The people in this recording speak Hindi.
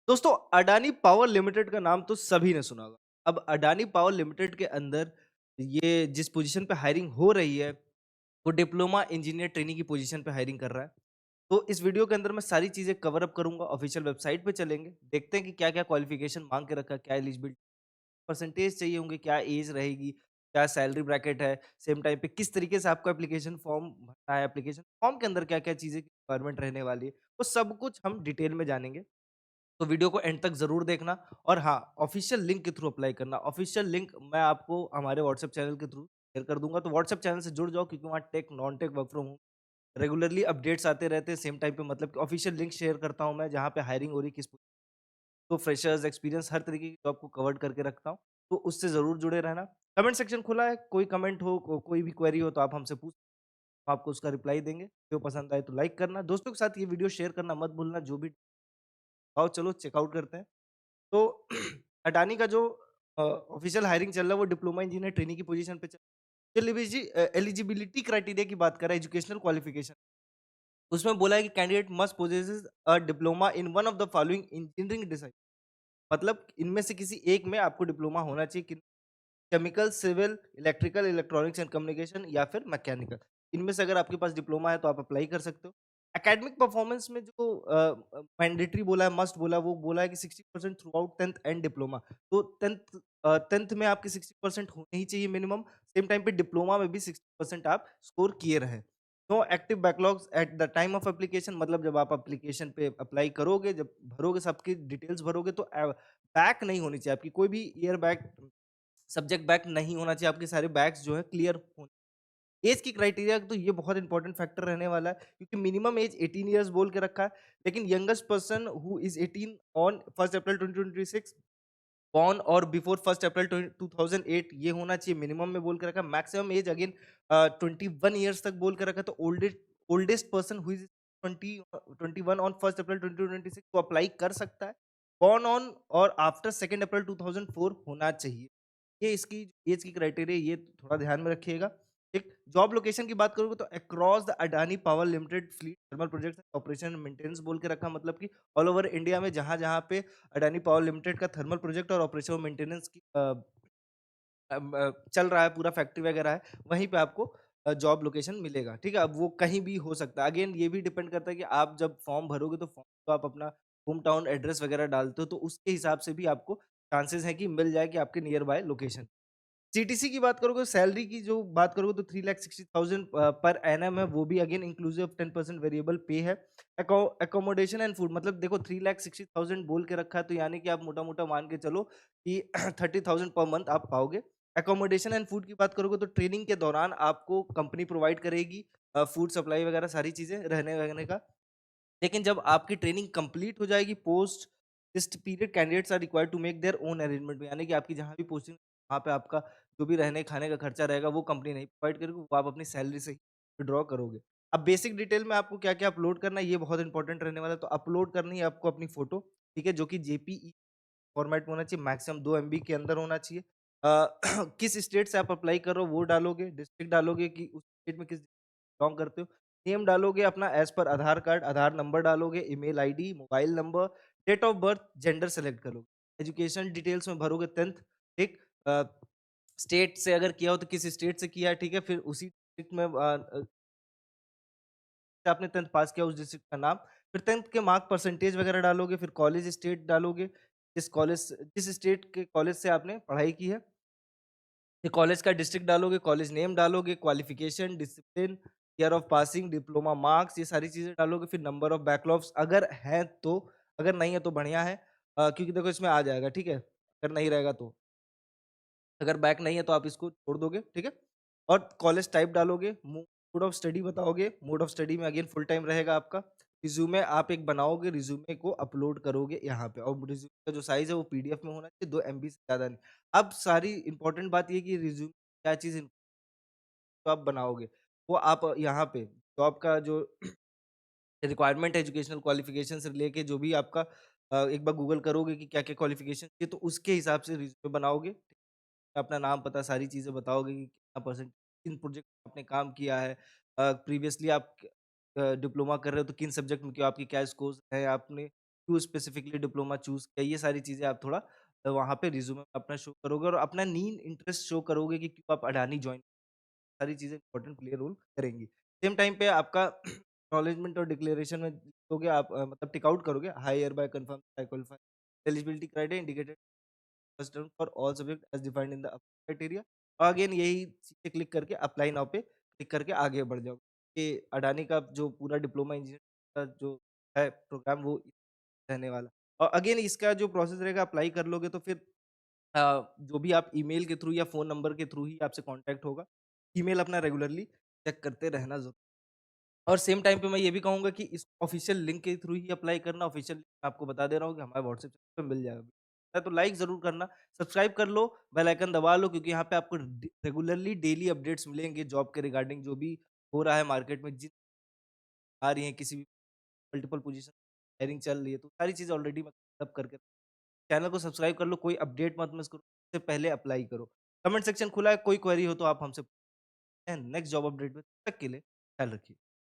दोस्तों, अडानी पावर लिमिटेड का नाम तो सभी ने सुना होगा। अब अडानी पावर लिमिटेड के अंदर ये जिस पोजीशन पे हायरिंग हो रही है, वो डिप्लोमा इंजीनियर ट्रेनी की पोजीशन पे हायरिंग कर रहा है। तो इस वीडियो के अंदर मैं सारी चीज़ें कवर अप करूँगा, ऑफ़िशियल वेबसाइट पे चलेंगे, देखते हैं कि क्या-क्या क्वालिफ़िकेशन माँग के रखा है, क्या एलिजिबिलिटी परसेंटेज चाहिए होंगे, क्या एज रहेगी, क्या सैलरी ब्रैकेट है, सेम टाइम पे किस तरीके से आपको एप्लीकेशन फॉर्म भरना है, एप्लीकेशन फॉर्म के अंदर क्या-क्या चीज़ें की रिक्वायरमेंट रहने वाली है, वो सब कुछ हम डिटेल में जानेंगे। तो वीडियो को एंड तक ज़रूर देखना और हाँ, ऑफ़िशियल लिंक के थ्रू अप्लाई करना। ऑफ़िशियल लिंक मैं आपको हमारे व्हाट्सएप चैनल के थ्रू शेयर कर दूँगा, तो व्हाट्सएप चैनल से जुड़ जाओ क्योंकि वहाँ tech, non tech, work from home regularly updates आते रहते हैं। सेम टाइम पे मतलब कि ऑफ़िशियल लिंक शेयर करता हूँ मैं, जहाँ पे हायरिंग हो रही है, किस तो फ्रेशर्स, एक्सपीरियंस हर तरीके की जॉब को कवर करके रखता हूँ, तो उससे ज़रूर जुड़े रहना। कमेंट सेक्शन खुला है, कोई कमेंट हो, कोई भी क्वेरी हो तो आप हमसे पूछ हम आपको उसका रिप्लाई देंगे। वीडियो पसंद आए तो लाइक करना, दोस्तों के साथ ये वीडियो शेयर करना मत भूलना, जो भी आओ चलो चेकआउट करते हैं। तो अडानी का जो ऑफिशियल हायरिंग चल रहा है वो डिप्लोमा इंजीनियर ट्रेनी की पोजीशन पे एलिजिबिलिटी क्राइटेरिया की बात कर रहा है, एजुकेशनल क्वालिफिकेशन। उसमें बोला है कि candidate must possesses a diploma in one of the following engineering discipline, मतलब इनमें से किसी एक में आपको डिप्लोमा होना चाहिए। Chemical, civil, electrical, electronics and communication या फिर मैकेनिकल। इनमें से अगर आपके पास डिप्लोमा है तो आप अप्लाई कर सकते हो। एकेडमिक परफॉर्मेंस में जो मैंडेटरी बोला है, मस्ट बोला है, वो बोला है कि 60% through out 10th and diploma. तो 10th में आपके 60% होने ही चाहिए मिनिमम। सेम टाइम पे डिप्लोमा में भी 60% आप स्कोर किए रहे। No active backlogs at the time of application, मतलब जब आप एप्लीकेशन पे अप्लाई करोगे, जब भरोगे, सबकी डिटेल्स भरोगे तो बैक नहीं होनी चाहिए आपकी, कोई भी ईयर बैक सब्जेक्ट बैक नहीं होना चाहिए, आपके सारे बैक्स जो है क्लियर होने। एज की क्राइटेरिया तो ये बहुत इंपॉर्टेंट फैक्टर रहने वाला है क्योंकि मिनिमम एज 18 इयर्स बोल के रखा है, लेकिन youngest person who is 18 on 1 April 2026 born और बिफोर 1 अप्रैल 2008 ये होना चाहिए, मिनिमम में बोल के रखा है। मैक्सिमम एज अगेन 21 इयर्स तक बोल के रखा है, तो oldest person who is 21 on 1 अप्रैल 2026 को अप्लाई कर सकता है। बॉर्न ऑन और आफ्टर 2 अप्रैल 2004 होना चाहिए। ये इसकी एज की क्राइटेरिया, ये थोड़ा ध्यान में रखिएगा। एक जॉब लोकेशन की बात करोगे तो across the Adani power limited fleet thermal project operation and maintenance बोल के रखा, मतलब कि ऑल ओवर इंडिया में जहां-जहां पे अडानी पावर लिमिटेड का थर्मल प्रोजेक्ट और ऑपरेशन और मेंटेनेंस की चल रहा है, पूरा फैक्ट्री वगैरह है, वहीं पे आपको जॉब लोकेशन मिलेगा, ठीक है? अब वो कहीं भी हो सकता है। अगेन ये भी डिपेंड करता है कि आप जब फॉर्म भरोगे तो फॉर्म तो आप अपना होम टाउन एड्रेस वगैरह डालते हो, तो उसके हिसाब से भी आपको चांसेस हैं कि मिल जाए कि आपके नियर बाय लोकेशन। सीटीसी की बात करोगे, सैलरी की जो बात करोगे तो 3,60,000 पर एनम है, वो भी अगेन इंक्लूसिव 10% वेरिएबल पे है। अकोमोडेशन एंड फूड, मतलब देखो 3,60,000 बोल के रखा है, तो यानी कि आप मोटा-मोटा मान के चलो कि 30,000 पर मंथ आप पाओगे। अकोमोडेशन एंड फूड की बात करोगे तो ट्रेनिंग के दौरान आपको कंपनी प्रोवाइड करेगी फूड सप्लाई वगैरह सारी चीज़ें, रहने-वहने का। लेकिन जब आपकी ट्रेनिंग कंप्लीट हो जाएगी post this period, candidates are required to make their own arrangement, यानी कि आपकी जहाँ भी पोस्टिंग, वहाँ पे आपका जो भी रहने खाने का खर्चा रहेगा वो कंपनी नहीं प्रोवाइड करेगी, वो आप अपनी सैलरी से ही विड्रॉ करोगे। अब बेसिक डिटेल में आपको क्या क्या अपलोड करना है, ये बहुत इंपॉर्टेंट रहने वाला है। तो अपलोड करनी है आपको अपनी फोटो, ठीक है, जो कि जेपीई फॉर्मेट में होना चाहिए, मैक्सिमम 2 MB के अंदर होना चाहिए। किस स्टेट से आप अप्लाई कर रहे हो वो डालोगे, डिस्ट्रिक्ट डालोगे कि उस स्टेट में किस बिलॉन्ग करते हो। नेम डालोगे अपना as per Aadhaar card, Aadhaar number डालोगे, email ID, mobile number, date of birth, gender select करोगे। एजुकेशन डिटेल्स में भरोगे 10th, ठीक? अ, स्टेट से अगर किया हो तो किस स्टेट से किया है, ठीक है? फिर उसी डिस्ट्रिक्ट में आपने 10th पास किया उस डिस्ट्रिक्ट का नाम, फिर 10th के मार्क परसेंटेज वगैरह डालोगे, फिर कॉलेज स्टेट डालोगे, जिस स्टेट के कॉलेज से आपने पढ़ाई की है। फिर कॉलेज का डिस्ट्रिक्ट डालोगे, कॉलेज नेम डालोगे, qualification, discipline, year of passing, diploma marks, ये सारी चीज़ें डालोगे, फिर नंबर ऑफ बैकलॉग्स अगर हैं तो, अगर नहीं है तो बढ़िया है। क्योंकि देखो इसमें आ जाएगा, ठीक है? अगर नहीं रहेगा तो। अगर बैक नहीं है तो आप इसको छोड़ दोगे, ठीक है? और कॉलेज टाइप डालोगे, मोड ऑफ स्टडी बताओगे, मोड ऑफ स्टडी में अगेन फुल टाइम रहेगा आपका। रिज़्यूमे आप एक बनाओगे, रिज़्यूमे को अपलोड करोगे यहाँ पे, और रिज़्यूमे का जो साइज़ है वो पीडीएफ में होना चाहिए, 2 एमबी से ज़्यादा नहीं। अब सारी इम्पोर्टेंट बात ये है कि रिज़्यूमे क्या चीज़ तो आप बनाओगे, वो आप यहाँ पे जॉब का जो रिक्वायरमेंट है एजुकेशनल क्वालिफ़िकेशन से लेके जो भी आपका एक बार गूगल करोगे कि क्या-क्या क्वालिफ़िकेशन चाहिए, तो उसके हिसाब से रिज़्यूमे बनाओगे। अपना नाम, पता, सारी चीज़ें बताओगे कि कितना परसेंट किन प्रोजेक्ट में आपने काम किया है। प्रीवियसली आप डिप्लोमा कर रहे हो तो किन सब्जेक्ट में किया, आपकी क्या स्कोर्स है, आपने क्यों स्पेसिफिकली डिप्लोमा चूज़ किया, ये सारी चीज़ें आप थोड़ा वहाँ पे रिज़्यूमे में अपना शो करोगे और अपना नीन इंटरेस्ट शो करोगे कि क्यों आप अडानी जॉइन, सारी चीज़ें इम्पोर्टेंट प्ले रोल करेंगी। सेम टाइम पे आपका एक्नॉलेजमेंट और डिक्लेरेशन में लिखोगे आप मतलब टिक आउट करोगे, I hereby confirm I qualify, eligibility criteria indicated first term for all subject as defined in the criteria, और अगेन यही चीज़ें क्लिक करके अप्लाई नाउ पे क्लिक करके आगे बढ़ जाओ। ये अडानी का जो पूरा डिप्लोमा इंजीनियर का जो है प्रोग्राम वो रहने वाला। और अगेन इसका जो प्रोसेस रहेगा, अप्लाई कर लोगे तो फिर जो भी आप ईमेल के थ्रू या फ़ोन नंबर के थ्रू ही आपसे कॉन्टैक्ट होगा। ईमेल अपना रेगुलरली चेक करते रहना ज़रूरी, और सेम टाइम पे मैं ये भी कहूँगा कि इस ऑफ़िशियल लिंक के थ्रू ही अप्लाई करना। ऑफ़िशियल लिंक आपको बता दे रहा हूँ कि हमारे व्हाट्सएप चैनल पे मिल जाएगा। तो लाइक ज़रूर करना, सब्सक्राइब कर लो, बेल आइकन दबा लो, क्योंकि यहाँ पे आपको रेगुलरली डेली अपडेट्स मिलेंगे जॉब के रिगार्डिंग, जो भी हो रहा है मार्केट में, आ रही हैं किसी भी मल्टीपल पोजीशन हायरिंग चल रही है, तो सारी चीज़ें ऑलरेडी मैं सब करके, चैनल को सब्सक्राइब कर लो, कोई अपडेट मत मिस करो, उससे पहले अप्लाई करो। कमेंट सेक्शन खुला है, कोई क्वेरी हो तो आप हमसे पूछें। नेक्स्ट जॉब अपडेट में, तब तक के लिए ख्याल रखिए।